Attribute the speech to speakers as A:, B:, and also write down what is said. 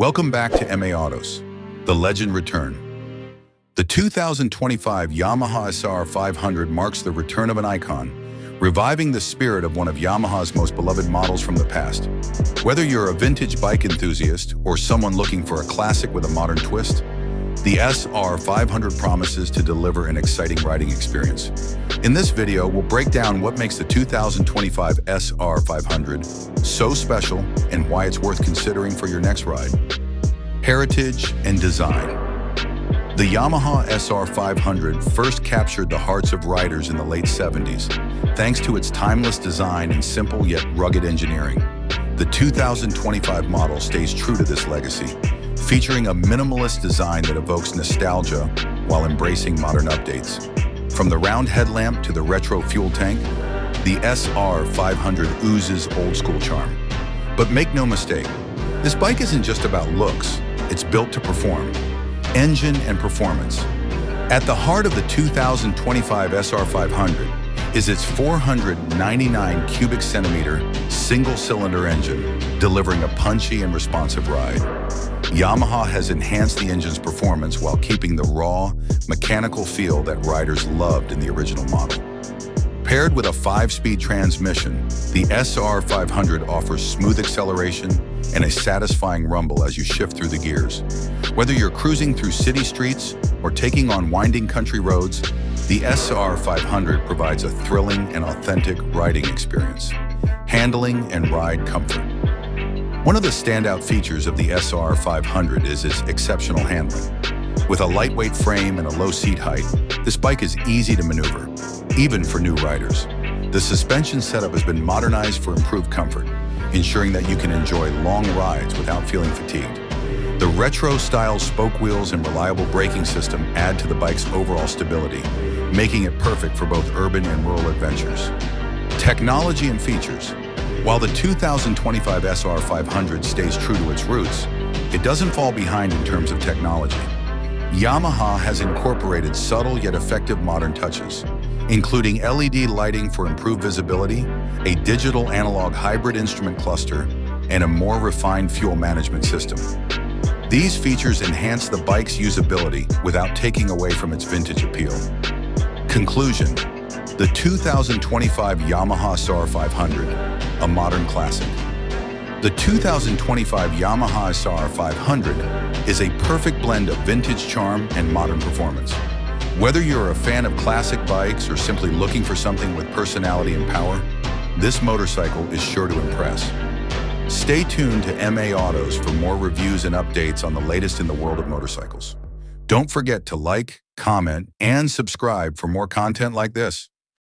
A: Welcome back to MA Autos. The legend return. The 2025 Yamaha SR500 marks the return of an icon, reviving the spirit of one of Yamaha's most beloved models from the past. Whether you're a vintage bike enthusiast or someone looking for a classic with a modern twist, the SR500 promises to deliver an exciting riding experience. In this video, we'll break down what makes the 2025 SR500 so special and why it's worth considering for your next ride. Heritage and design. The Yamaha SR500 first captured the hearts of riders in the late 70s, thanks to its timeless design and simple yet rugged engineering. The 2025 model stays true to this legacy, featuring a minimalist design that evokes nostalgia while embracing modern updates. From the round headlamp to the retro fuel tank, the SR500 oozes old-school charm. But make no mistake, this bike isn't just about looks, it's built to perform. Engine and performance. At the heart of the 2025 SR500 is its 499 cubic centimeter single-cylinder engine, delivering a punchy and responsive ride. Yamaha has enhanced the engine's performance while keeping the raw, mechanical feel that riders loved in the original model. Paired with a 5-speed transmission, the SR500 offers smooth acceleration and a satisfying rumble as you shift through the gears. Whether you're cruising through city streets or taking on winding country roads, the SR500 provides a thrilling and authentic riding experience. Handling and ride comfort. One of the standout features of the SR500 is its exceptional handling. With a lightweight frame and a low seat height, this bike is easy to maneuver, even for new riders. The suspension setup has been modernized for improved comfort, ensuring that you can enjoy long rides without feeling fatigued. The retro-style spoke wheels and reliable braking system add to the bike's overall stability, making it perfect for both urban and rural adventures. Technology and features. While the 2025 SR500 stays true to its roots, it doesn't fall behind in terms of technology. Yamaha has incorporated subtle yet effective modern touches, including LED lighting for improved visibility, a digital-analog hybrid instrument cluster, and a more refined fuel management system. These features enhance the bike's usability without taking away from its vintage appeal. Conclusion. The 2025 Yamaha SR500, a modern classic. The 2025 Yamaha SR500 is a perfect blend of vintage charm and modern performance. Whether you're a fan of classic bikes or simply looking for something with personality and power, this motorcycle is sure to impress. Stay tuned to MA Autos for more reviews and updates on the latest in the world of motorcycles. Don't forget to like, comment, and subscribe for more content like this.